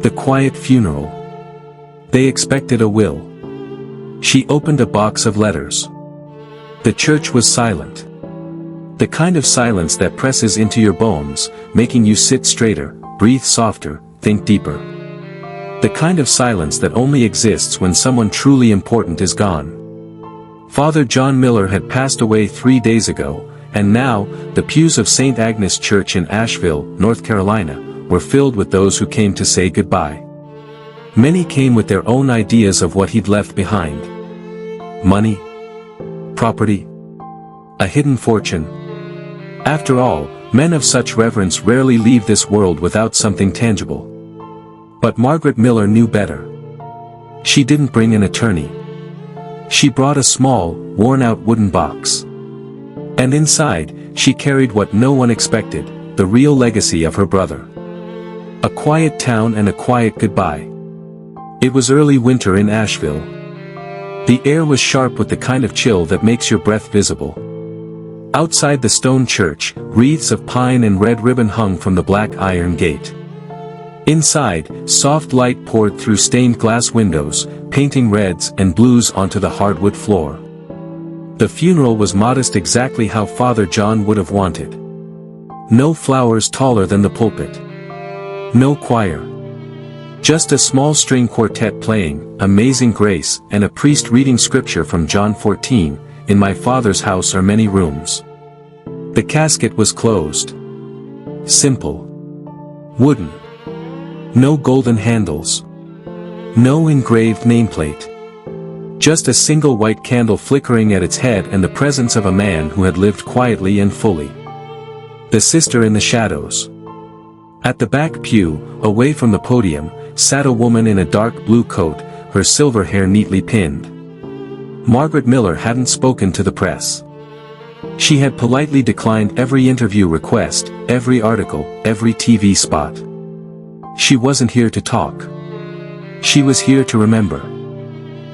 The quiet funeral. They expected a will. She opened a box of letters. The church was silent. The kind of silence that presses into your bones, making you sit straighter, breathe softer, think deeper. The kind of silence that only exists when someone truly important is gone. Father John Miller had passed away 3 days ago, and now, the pews of St. Agnes Church in Asheville, North Carolina, were filled with those who came to say goodbye. Many came with their own ideas of what he'd left behind. Money? Property? A hidden fortune? After all, men of such reverence rarely leave this world without something tangible. But Margaret Miller knew better. She didn't bring an attorney. She brought a small, worn-out wooden box. And inside, she carried what no one expected, the real legacy of her brother. A quiet town and a quiet goodbye. It was early winter in Asheville. The air was sharp with the kind of chill that makes your breath visible. Outside the stone church, wreaths of pine and red ribbon hung from the black iron gate. Inside, soft light poured through stained glass windows, painting reds and blues onto the hardwood floor. The funeral was modest exactly how Father John would have wanted. No flowers taller than the pulpit. No choir. Just a small string quartet playing, Amazing Grace, and a priest reading scripture from John 14, "In my Father's house are many rooms." The casket was closed. Simple. Wooden. No golden handles. No engraved nameplate. Just a single white candle flickering at its head and the presence of a man who had lived quietly and fully. The sister in the shadows. At the back pew, away from the podium, sat a woman in a dark blue coat, her silver hair neatly pinned. Margaret Miller hadn't spoken to the press. She had politely declined every interview request, every article, every TV spot. She wasn't here to talk. She was here to remember.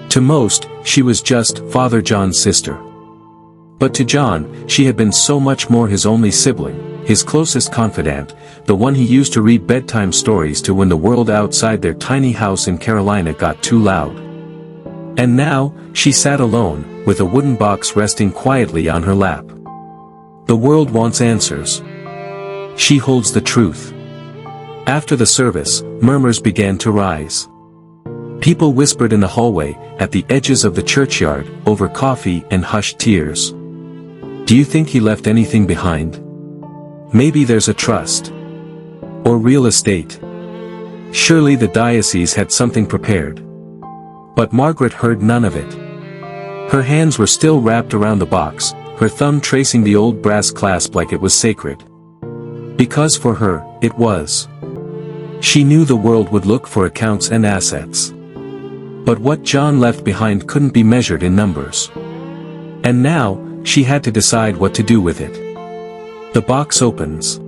To most, she was just Father John's sister. But to John, she had been so much more his only sibling, his closest confidant, the one he used to read bedtime stories to when the world outside their tiny house in Carolina got too loud. And now, she sat alone, with a wooden box resting quietly on her lap. The world wants answers. She holds the truth. After the service, murmurs began to rise. People whispered in the hallway, at the edges of the churchyard, over coffee and hushed tears. Do you think he left anything behind? Maybe there's a trust. Or real estate. Surely the diocese had something prepared. But Margaret heard none of it. Her hands were still wrapped around the box, her thumb tracing the old brass clasp like it was sacred. Because for her, it was. She knew the world would look for accounts and assets. But what John left behind couldn't be measured in numbers. And now, she had to decide what to do with it. The box opens.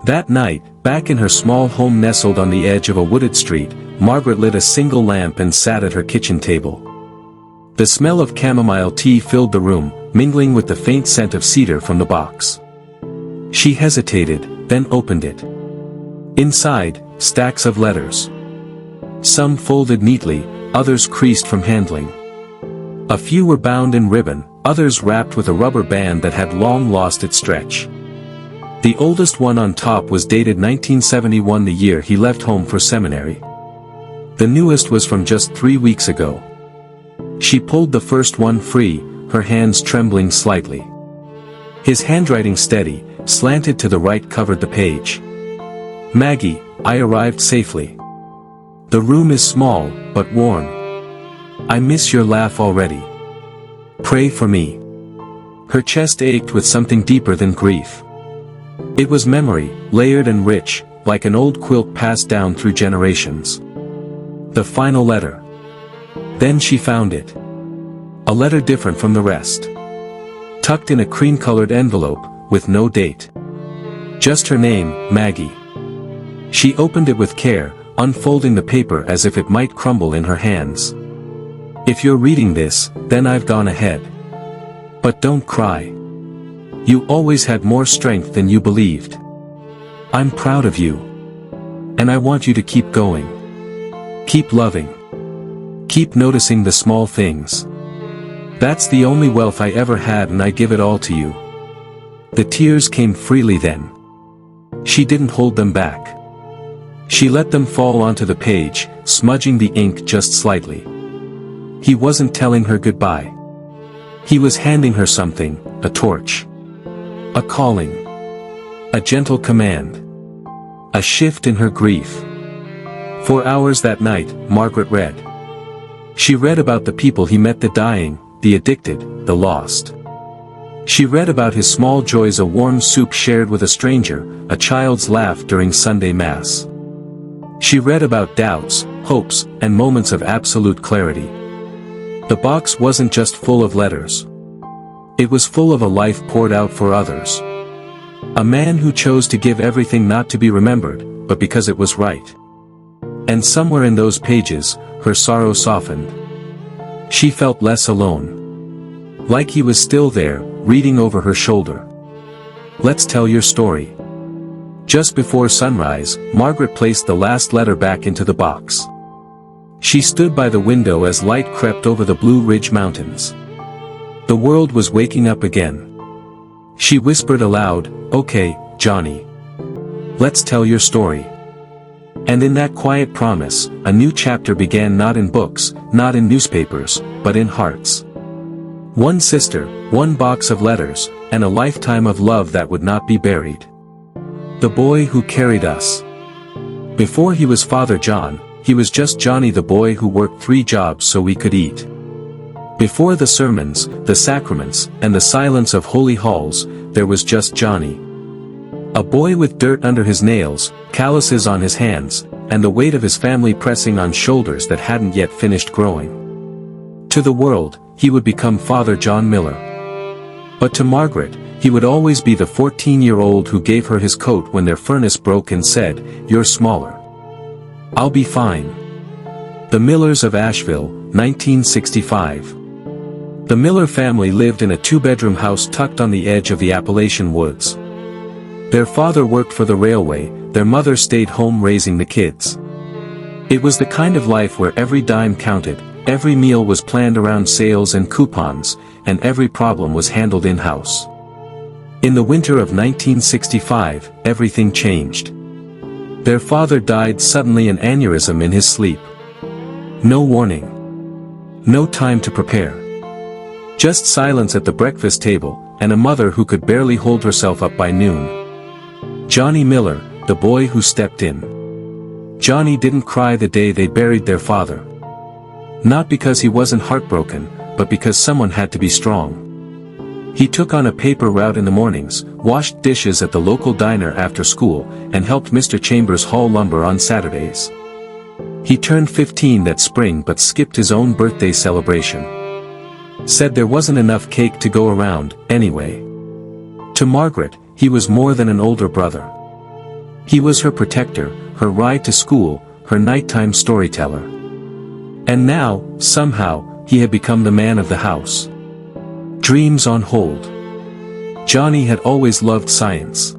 That night, back in her small home nestled on the edge of a wooded street, Margaret lit a single lamp and sat at her kitchen table. The smell of chamomile tea filled the room, mingling with the faint scent of cedar from the box. She hesitated, then opened it. Inside, stacks of letters. Some folded neatly, others creased from handling. A few were bound in ribbon, others wrapped with a rubber band that had long lost its stretch. The oldest one on top was dated 1971, the year he left home for seminary. The newest was from just 3 weeks ago. She pulled the first one free, her hands trembling slightly. His handwriting steady, slanted to the right covered the page. Maggie, I arrived safely. The room is small, but warm. I miss your laugh already. Pray for me. Her chest ached with something deeper than grief. It was memory, layered and rich, like an old quilt passed down through generations. The final letter. Then she found it. A letter different from the rest. Tucked in a cream-colored envelope, with no date. Just her name, Maggie. She opened it with care, unfolding the paper as if it might crumble in her hands. If you're reading this, then I've gone ahead. But don't cry. You always had more strength than you believed. I'm proud of you. And I want you to keep going. Keep loving. Keep noticing the small things. That's the only wealth I ever had, and I give it all to you." The tears came freely then. She didn't hold them back. She let them fall onto the page, smudging the ink just slightly. He wasn't telling her goodbye. He was handing her something, a torch. A calling. A gentle command. A shift in her grief. For hours that night, Margaret read. She read about the people he met, the dying, the addicted, the lost. She read about his small joys, a warm soup shared with a stranger, a child's laugh during Sunday Mass. She read about doubts, hopes, and moments of absolute clarity. The box wasn't just full of letters. It was full of a life poured out for others. A man who chose to give everything, not to be remembered, but because it was right. And somewhere in those pages, her sorrow softened. She felt less alone. Like he was still there, reading over her shoulder. "Let's tell your story." Just before sunrise, Margaret placed the last letter back into the box. She stood by the window as light crept over the Blue Ridge Mountains. The world was waking up again. She whispered aloud, "Okay, Johnny. Let's tell your story." And in that quiet promise, a new chapter began, not in books, not in newspapers, but in hearts. One sister, one box of letters, and a lifetime of love that would not be buried. The boy who carried us. Before he was Father John, he was just Johnny, the boy who worked 3 jobs so we could eat. Before the sermons, the sacraments, and the silence of holy halls, there was just Johnny. A boy with dirt under his nails, calluses on his hands, and the weight of his family pressing on shoulders that hadn't yet finished growing. To the world, he would become Father John Miller. But to Margaret, he would always be the 14-year-old who gave her his coat when their furnace broke and said, "You're smaller. I'll be fine." The Millers of Asheville, 1965. The Miller family lived in a 2-bedroom house tucked on the edge of the Appalachian woods. Their father worked for the railway, their mother stayed home raising the kids. It was the kind of life where every dime counted, every meal was planned around sales and coupons, and every problem was handled in-house. In the winter of 1965, everything changed. Their father died suddenly, an aneurysm in his sleep. No warning. No time to prepare. Just silence at the breakfast table, and a mother who could barely hold herself up by noon. Johnny Miller, the boy who stepped in. Johnny didn't cry the day they buried their father. Not because he wasn't heartbroken, but because someone had to be strong. He took on a paper route in the mornings, washed dishes at the local diner after school, and helped Mr. Chambers haul lumber on Saturdays. He turned 15 that spring but skipped his own birthday celebration. Said there wasn't enough cake to go around, anyway. To Margaret, he was more than an older brother. He was her protector, her ride to school, her nighttime storyteller. And now, somehow, he had become the man of the house. Dreams on hold. Johnny had always loved science.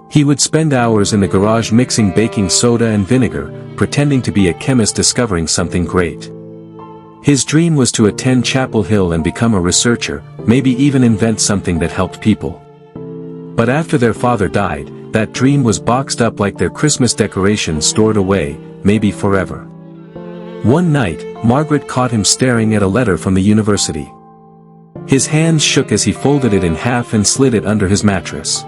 He would spend hours in the garage mixing baking soda and vinegar, pretending to be a chemist discovering something great. His dream was to attend Chapel Hill and become a researcher, maybe even invent something that helped people. But after their father died, that dream was boxed up like their Christmas decorations stored away, maybe forever. One night, Margaret caught him staring at a letter from the university. His hands shook as he folded it in half and slid it under his mattress.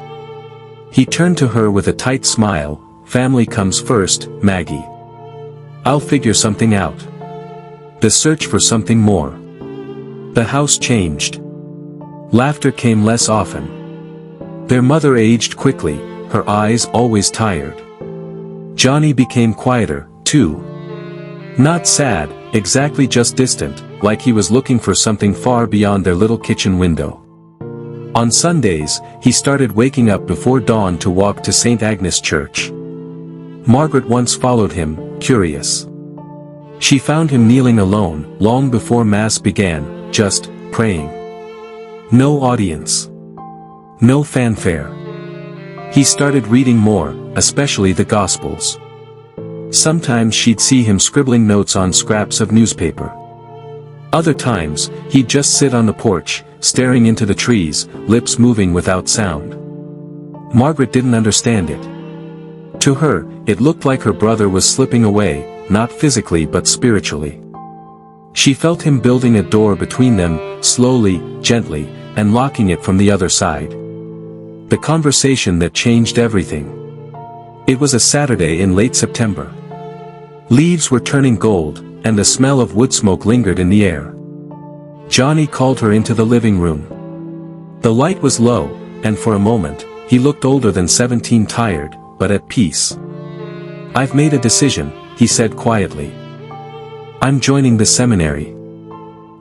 He turned to her with a tight smile, "Family comes first, Maggie. I'll figure something out." The search for something more. The house changed. Laughter came less often. Their mother aged quickly, her eyes always tired. Johnny became quieter, too. Not sad, exactly, just distant, like he was looking for something far beyond their little kitchen window. On Sundays, he started waking up before dawn to walk to St. Agnes Church. Margaret once followed him, curious. She found him kneeling alone, long before Mass began, just praying. No audience. No fanfare. He started reading more, especially the Gospels. Sometimes she'd see him scribbling notes on scraps of newspaper. Other times, he'd just sit on the porch, staring into the trees, lips moving without sound. Margaret didn't understand it. To her, it looked like her brother was slipping away, not physically but spiritually. She felt him building a door between them, slowly, gently, and locking it from the other side. The conversation that changed everything. It was a Saturday in late September. Leaves were turning gold, and the smell of wood smoke lingered in the air. Johnny called her into the living room. The light was low, and for a moment, he looked older than 17, tired, but at peace. "I've made a decision," he said quietly. "I'm joining the seminary."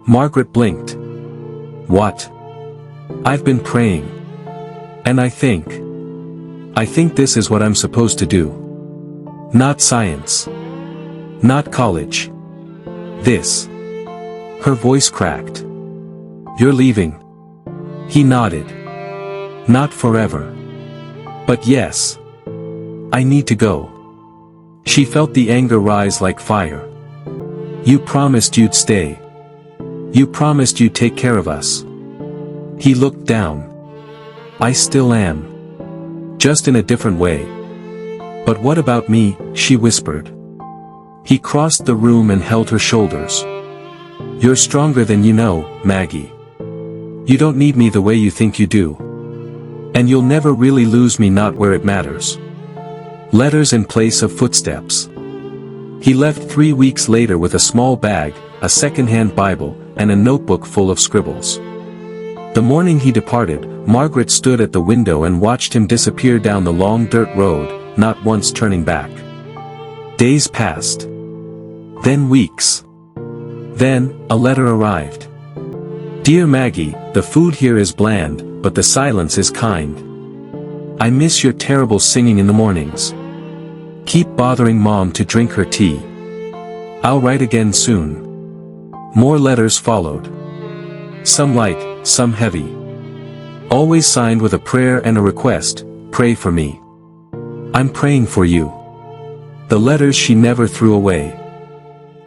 Margaret blinked. "What?" "I've been praying. And I think this is what I'm supposed to do. Not science. Not college. This." Her voice cracked. "You're leaving?" He nodded. "Not forever. But yes. I need to go." She felt the anger rise like fire. "You promised you'd stay. You promised you'd take care of us." He looked down. "I still am. Just in a different way." "But what about me?" she whispered. He crossed the room and held her shoulders. "You're stronger than you know, Maggie. You don't need me the way you think you do. And you'll never really lose me, not where it matters." Letters in place of footsteps. He left 3 weeks later with a small bag, a second-hand Bible, and a notebook full of scribbles. The morning he departed, Margaret stood at the window and watched him disappear down the long dirt road, not once turning back. Days passed. Then weeks. Then, a letter arrived. "Dear Maggie, the food here is bland, but the silence is kind. I miss your terrible singing in the mornings. Keep bothering Mom to drink her tea. I'll write again soon." More letters followed. Some light, some heavy. Always signed with a prayer and a request, "Pray for me. I'm praying for you." The letters she never threw away.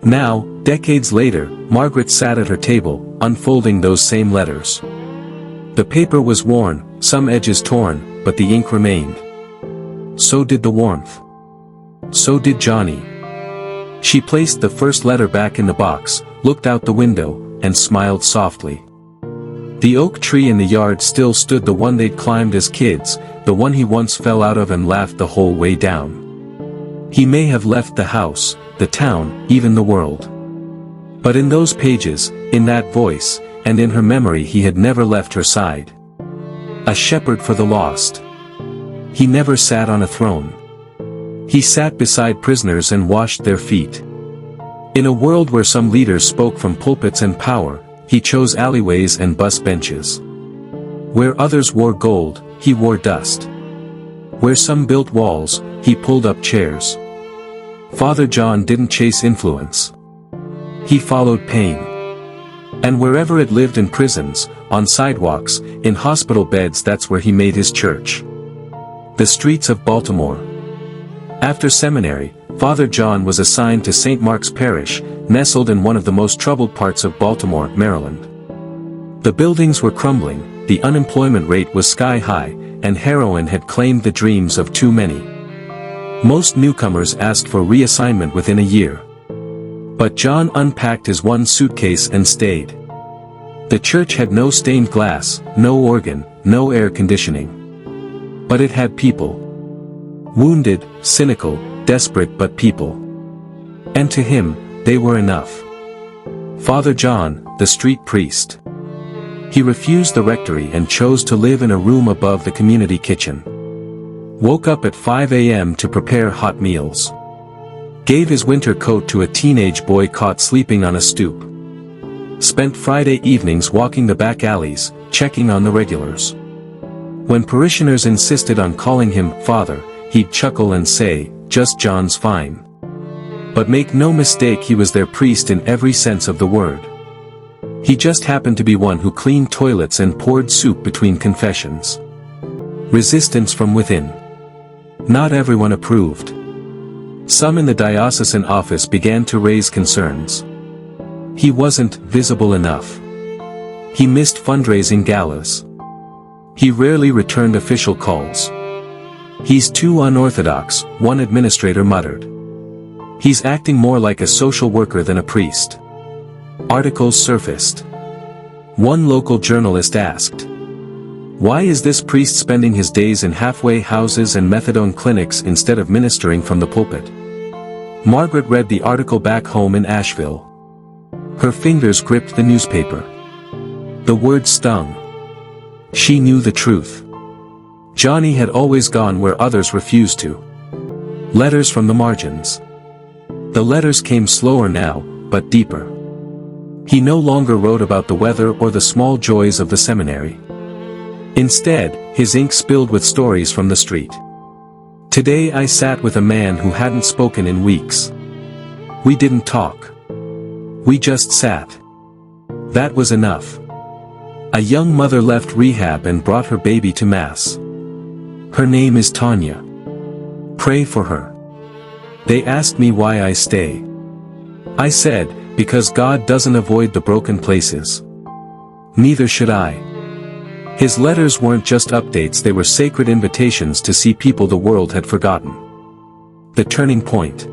Now, decades later, Margaret sat at her table, unfolding those same letters. The paper was worn, some edges torn, but the ink remained. So did the warmth. So did Johnny. She placed the first letter back in the box, looked out the window, and smiled softly. The oak tree in the yard still stood, the one they'd climbed as kids, the one he once fell out of and laughed the whole way down. He may have left the house, the town, even the world. But in those pages, in that voice, and in her memory, he had never left her side. A shepherd for the lost. He never sat on a throne. He sat beside prisoners and washed their feet. In a world where some leaders spoke from pulpits and power, he chose alleyways and bus benches. Where others wore gold, he wore dust. Where some built walls, he pulled up chairs. Father John didn't chase influence. He followed pain. And wherever it lived, in prisons, on sidewalks, in hospital beds, that's where he made his church. The streets of Baltimore. After seminary, Father John was assigned to St. Mark's Parish, nestled in one of the most troubled parts of Baltimore, Maryland. The buildings were crumbling, the unemployment rate was sky high, and heroin had claimed the dreams of too many. Most newcomers asked for reassignment within a year. But John unpacked his one suitcase and stayed. The church had no stained glass, no organ, no air conditioning. But it had people. Wounded, cynical, desperate, but people. And to him, they were enough. Father John, the street priest. He refused the rectory and chose to live in a room above the community kitchen. Woke up at 5 a.m. to prepare hot meals. Gave his winter coat to a teenage boy caught sleeping on a stoop. Spent Friday evenings walking the back alleys, checking on the regulars. When parishioners insisted on calling him Father, he'd chuckle and say, "Just John's fine." But make no mistake, he was their priest in every sense of the word. He just happened to be one who cleaned toilets and poured soup between confessions. Resistance from within. Not everyone approved. Some in the diocesan office began to raise concerns. He wasn't visible enough. He missed fundraising galas. He rarely returned official calls. He's too unorthodox, one administrator muttered. He's acting more like a social worker than a priest. Articles surfaced. One local journalist asked, "Why is this priest spending his days in halfway houses and methadone clinics instead of ministering from the pulpit?" Margaret read the article back home in Asheville. Her fingers gripped the newspaper. The words stung. She knew the truth. Johnny had always gone where others refused to. Letters from the margins. The letters came slower now, but deeper. He no longer wrote about the weather or the small joys of the seminary. Instead, his ink spilled with stories from the street. "Today I sat with a man who hadn't spoken in weeks. We didn't talk. We just sat. That was enough. A young mother left rehab and brought her baby to Mass. Her name is Tanya. Pray for her. They asked me why I stay. I said, because God doesn't avoid the broken places. Neither should I." His letters weren't just updates, they were sacred invitations to see people the world had forgotten. The turning point.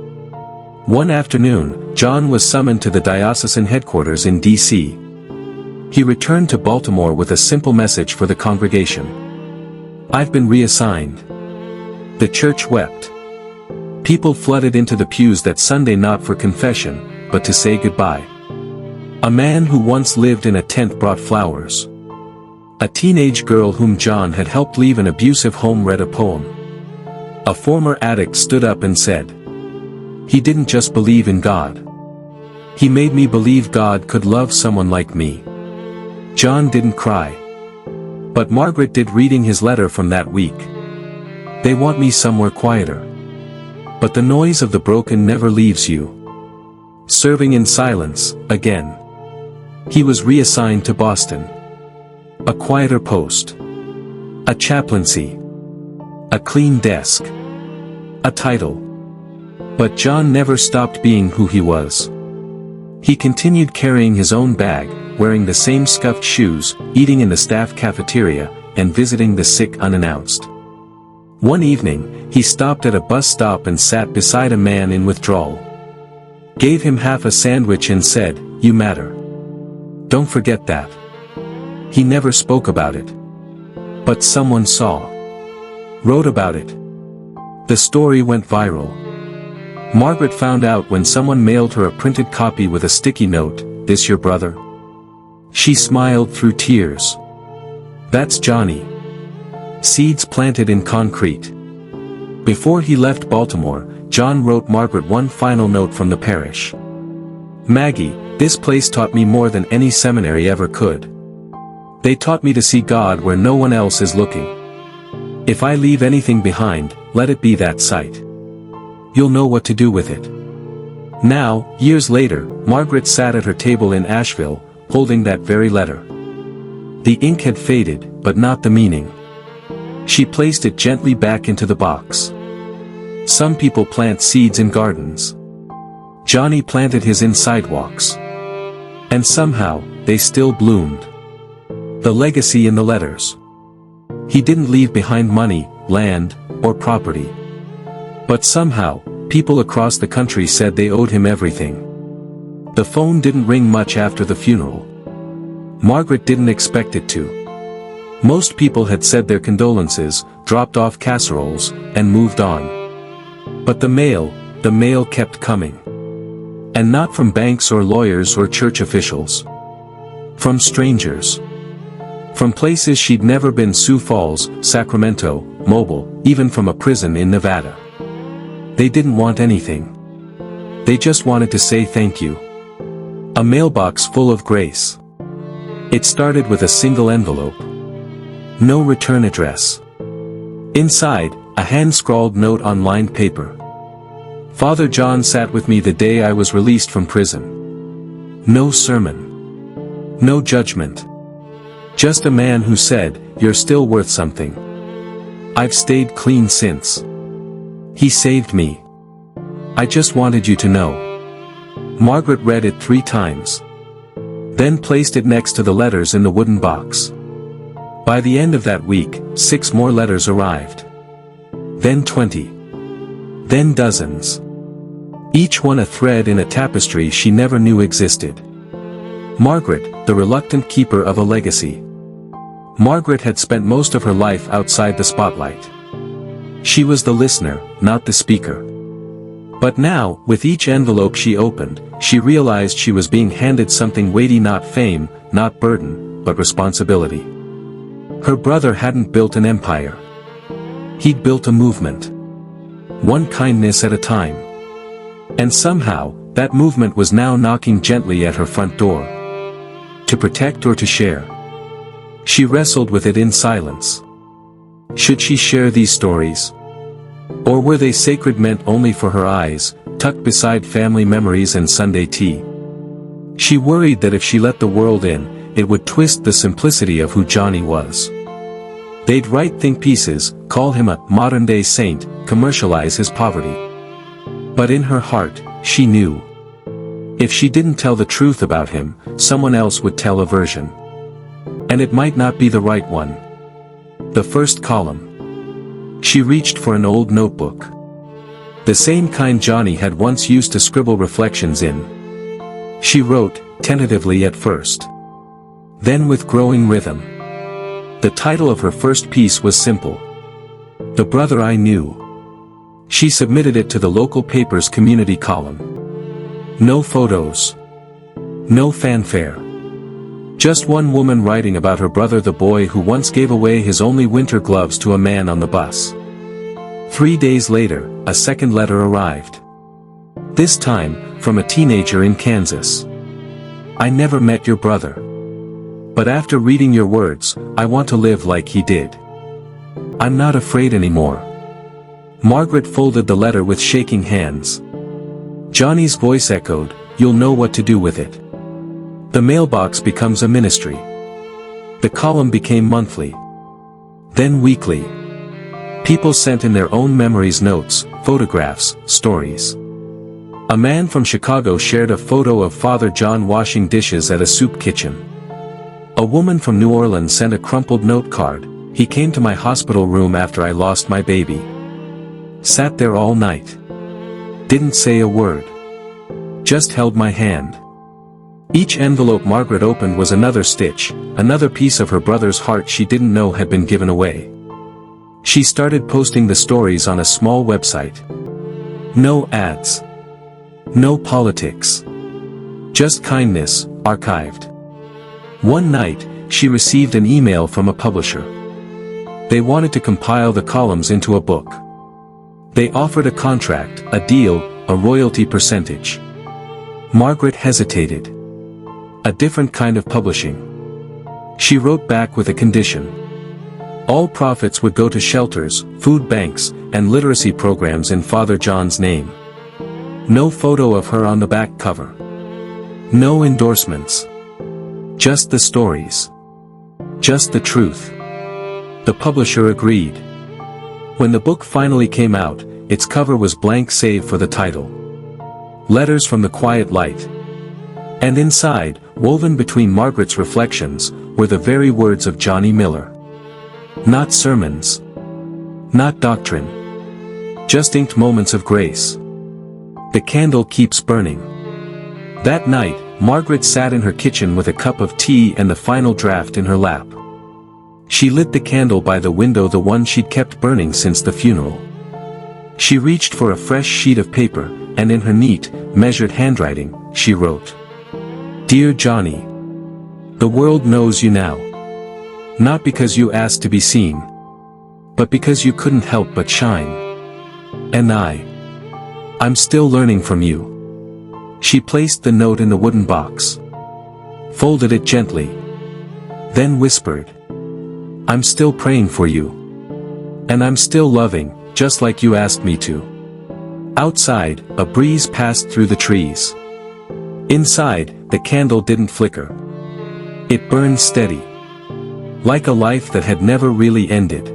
One afternoon, John was summoned to the diocesan headquarters in D.C. He returned to Baltimore with a simple message for the congregation. "I've been reassigned." The church wept. People flooded into the pews that Sunday not for confession, but to say goodbye. A man who once lived in a tent brought flowers. A teenage girl whom John had helped leave an abusive home read a poem. A former addict stood up and said, "He didn't just believe in God. He made me believe God could love someone like me." John didn't cry. But Margaret did, reading his letter from that week. "They want me somewhere quieter. But the noise of the broken never leaves you." Serving in silence, again. He was reassigned to Boston. A quieter post. A chaplaincy. A clean desk. A title. But John never stopped being who he was. He continued carrying his own bag, wearing the same scuffed shoes, eating in the staff cafeteria, and visiting the sick unannounced. One evening, he stopped at a bus stop and sat beside a man in withdrawal. Gave him half a sandwich and said, "You matter. Don't forget that." He never spoke about it. But someone saw. Wrote about it. The story went viral. Margaret found out when someone mailed her a printed copy with a sticky note, "This your brother?" She smiled through tears. "That's Johnny." Seeds planted in concrete. Before he left Baltimore, John wrote Margaret one final note from the parish. "Maggie, this place taught me more than any seminary ever could. They taught me to see God where no one else is looking. If I leave anything behind, let it be that sight. You'll know what to do with it." Now, years later, Margaret sat at her table in Asheville, holding that very letter. The ink had faded, but not the meaning. She placed it gently back into the box. Some people plant seeds in gardens. Johnny planted his in sidewalks. And somehow, they still bloomed. The legacy in the letters. He didn't leave behind money, land, or property. But somehow, people across the country said they owed him everything. The phone didn't ring much after the funeral. Margaret didn't expect it to. Most people had said their condolences, dropped off casseroles, and moved on. But the mail kept coming. And not from banks or lawyers or church officials. From strangers. From places she'd never been: Sioux Falls, Sacramento, Mobile, even from a prison in Nevada. They didn't want anything. They just wanted to say thank you. A mailbox full of grace. It started with a single envelope. No return address. Inside, a hand-scrawled note on lined paper. "Father John sat with me the day I was released from prison. No sermon. No judgment. Just a man who said, 'You're still worth something.' I've stayed clean since. He saved me. I just wanted you to know. Margaret read it 3 times. Then placed it next to the letters in the wooden box. By the end of that week, 6 more letters arrived. Then 20. Then dozens. Each one a thread in a tapestry she never knew existed. Margaret, the reluctant keeper of a legacy. Margaret had spent most of her life outside the spotlight. She was the listener, not the speaker. But now, with each envelope she opened, she realized she was being handed something weighty, not fame, not burden, but responsibility. Her brother hadn't built an empire. He'd built a movement. One kindness at a time. And somehow, that movement was now knocking gently at her front door. To protect or to share? She wrestled with it in silence. Should she share these stories? Or were they sacred, meant only for her eyes, tucked beside family memories and Sunday tea? She worried that if she let the world in, it would twist the simplicity of who Johnny was. They'd write think pieces, call him a modern-day saint, commercialize his poverty. But in her heart, she knew. If she didn't tell the truth about him, someone else would tell a version. And it might not be the right one. The first column. She reached for an old notebook. The same kind Johnny had once used to scribble reflections in. She wrote, tentatively at first. Then with growing rhythm. The title of her first piece was simple. The Brother I Knew. She submitted it to the local paper's community column. No photos. No fanfare. Just one woman writing about her brother, the boy who once gave away his only winter gloves to a man on the bus. 3 days later, a second letter arrived. This time, from a teenager in Kansas. I never met your brother. But after reading your words, I want to live like he did. I'm not afraid anymore. Margaret folded the letter with shaking hands. Johnny's voice echoed, you'll know what to do with it. The mailbox becomes a ministry. The column became monthly. Then weekly. People sent in their own memories, notes, photographs, stories. A man from Chicago shared a photo of Father John washing dishes at a soup kitchen. A woman from New Orleans sent a crumpled note card. He came to my hospital room after I lost my baby. Sat there all night. Didn't say a word. Just held my hand. Each envelope Margaret opened was another stitch, another piece of her brother's heart she didn't know had been given away. She started posting the stories on a small website. No ads. No politics. Just kindness, archived. One night, she received an email from a publisher. They wanted to compile the columns into a book. They offered a contract, a deal, a royalty percentage. Margaret hesitated. A different kind of publishing. She wrote back with a condition. All profits would go to shelters, food banks, and literacy programs in Father John's name. No photo of her on the back cover. No endorsements. Just the stories. Just the truth. The publisher agreed. When the book finally came out, its cover was blank save for the title. Letters from the Quiet Light. And inside, woven between Margaret's reflections, were the very words of Johnny Miller. Not sermons. Not doctrine. Just inked moments of grace. The candle keeps burning. That night, Margaret sat in her kitchen with a cup of tea and the final draft in her lap. She lit the candle by the window, the one she'd kept burning since the funeral. She reached for a fresh sheet of paper, and in her neat, measured handwriting, she wrote. Dear Johnny. The world knows you now. Not because you asked to be seen. But because you couldn't help but shine. And I'm still learning from you. She placed the note in the wooden box. Folded it gently. Then whispered. I'm still praying for you. And I'm still loving, just like you asked me to. Outside, a breeze passed through the trees. Inside, the candle didn't flicker. It burned steady. Like a life that had never really ended.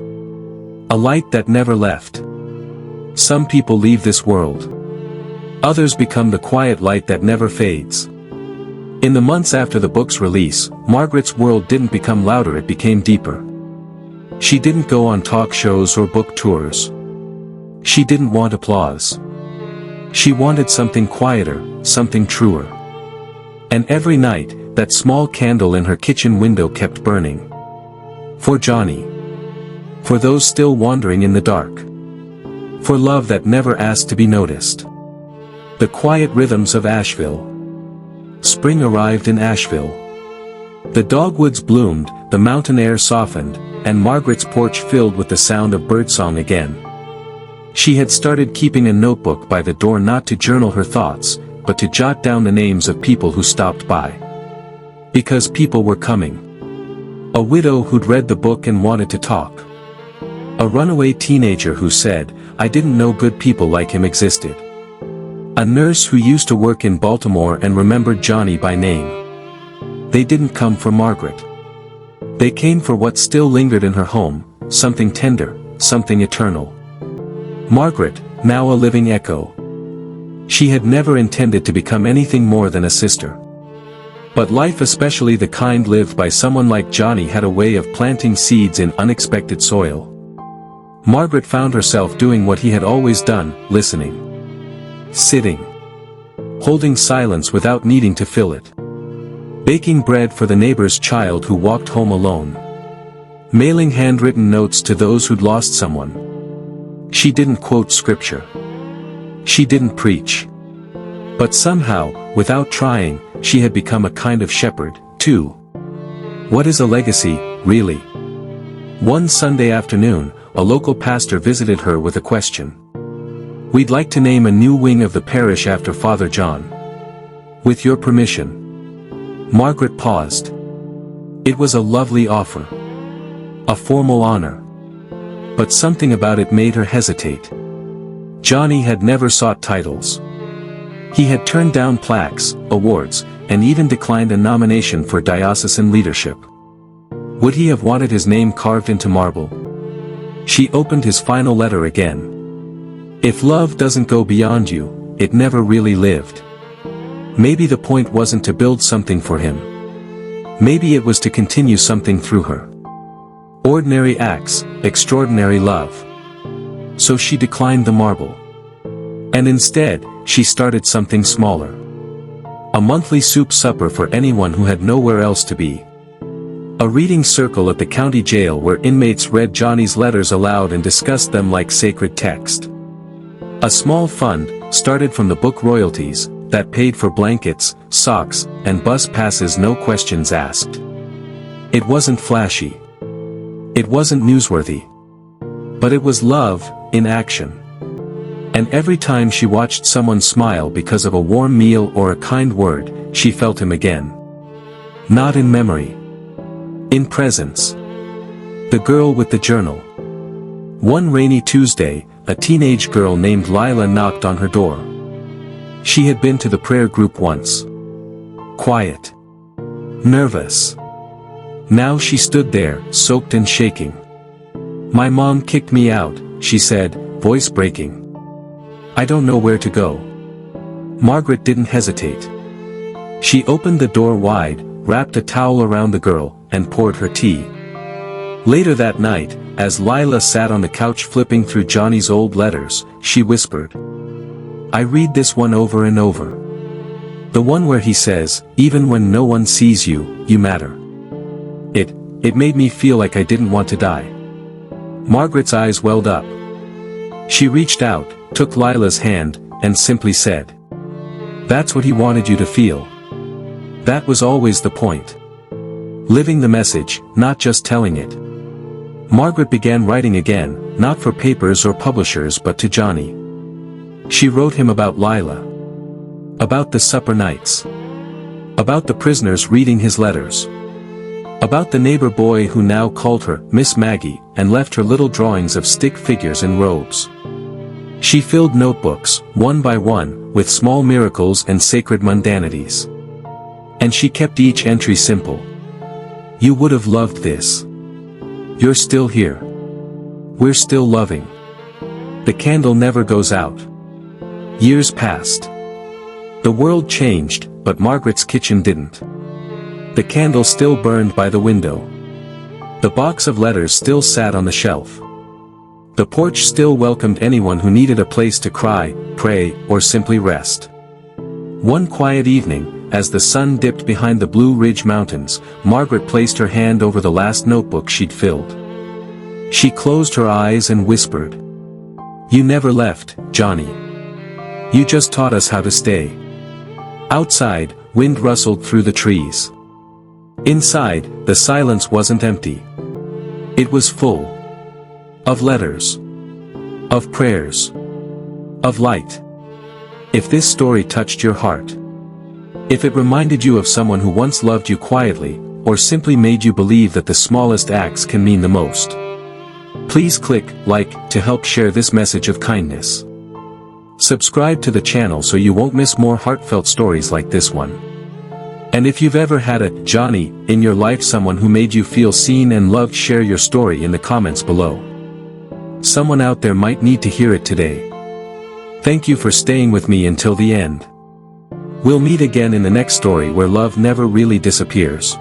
A light that never left. Some people leave this world. Others become the quiet light that never fades. In the months after the book's release, Margaret's world didn't become louder, it became deeper. She didn't go on talk shows or book tours. She didn't want applause. She wanted something quieter, something truer. And every night, that small candle in her kitchen window kept burning. For Johnny. For those still wandering in the dark. For love that never asked to be noticed. The quiet rhythms of Asheville. Spring arrived in Asheville. The dogwoods bloomed, the mountain air softened, and Margaret's porch filled with the sound of birdsong again. She had started keeping a notebook by the door, not to journal her thoughts, but to jot down the names of people who stopped by. Because people were coming. A widow who'd read the book and wanted to talk. A runaway teenager who said, "I didn't know good people like him existed." A nurse who used to work in Baltimore and remembered Johnny by name. They didn't come for Margaret. They came for what still lingered in her home, something tender, something eternal. Margaret, now a living echo. She had never intended to become anything more than a sister. But life, especially the kind lived by someone like Johnny, had a way of planting seeds in unexpected soil. Margaret found herself doing what he had always done, listening. Sitting. Holding silence without needing to fill it. Baking bread for the neighbor's child who walked home alone. Mailing handwritten notes to those who'd lost someone. She didn't quote scripture. She didn't preach. But somehow, without trying, she had become a kind of shepherd, too. What is a legacy, really? One Sunday afternoon, a local pastor visited her with a question. "We'd like to name a new wing of the parish after Father John. With your permission." Margaret paused. It was a lovely offer. A formal honor. But something about it made her hesitate. Johnny had never sought titles. He had turned down plaques, awards, and even declined a nomination for diocesan leadership. Would he have wanted his name carved into marble? She opened his final letter again. If love doesn't go beyond you, it never really lived. Maybe the point wasn't to build something for him. Maybe it was to continue something through her. Ordinary acts, extraordinary love. So she declined the marble. And instead, she started something smaller. A monthly soup supper for anyone who had nowhere else to be. A reading circle at the county jail where inmates read Johnny's letters aloud and discussed them like sacred text. A small fund, started from the book royalties, that paid for blankets, socks, and bus passes, no questions asked. It wasn't flashy. It wasn't newsworthy. But it was love, in action. And every time she watched someone smile because of a warm meal or a kind word, she felt him again. Not in memory. In presence. The girl with the journal. One rainy Tuesday, a teenage girl named Lila knocked on her door. She had been to the prayer group once. Quiet. Nervous. Now she stood there, soaked and shaking. "My mom kicked me out," she said, voice breaking. "I don't know where to go." Margaret didn't hesitate. She opened the door wide, wrapped a towel around the girl, and poured her tea. Later that night, as Lila sat on the couch flipping through Johnny's old letters, she whispered, "I read this one over and over. The one where he says, even when no one sees you, you matter. It made me feel like I didn't want to die." Margaret's eyes welled up. She reached out, took Lila's hand, and simply said, "That's what he wanted you to feel. That was always the point. Living the message, not just telling it." Margaret began writing again, not for papers or publishers but to Johnny. She wrote him about Lila. About the supper nights. About the prisoners reading his letters. About the neighbor boy who now called her Miss Maggie and left her little drawings of stick figures in robes. She filled notebooks, one by one, with small miracles and sacred mundanities. And she kept each entry simple. "You would have loved this. You're still here. We're still loving. The candle never goes out. Years passed. The world changed, but Margaret's kitchen didn't. The candle still burned by the window. The box of letters still sat on the shelf. The porch still welcomed anyone who needed a place to cry, pray, or simply rest. One quiet evening, as the sun dipped behind the Blue Ridge Mountains, Margaret placed her hand over the last notebook she'd filled. She closed her eyes and whispered, "You never left, Johnny. You just taught us how to stay." Outside, wind rustled through the trees. Inside, the silence wasn't empty. It was full. Of letters. Of prayers. Of light. If this story touched your heart, if it reminded you of someone who once loved you quietly, or simply made you believe that the smallest acts can mean the most, please click like to help share this message of kindness. Subscribe to the channel so you won't miss more heartfelt stories like this one. And if you've ever had a Johnny in your life, someone who made you feel seen and loved, share your story in the comments below. Someone out there might need to hear it today. Thank you for staying with me until the end. We'll meet again in the next story where love never really disappears.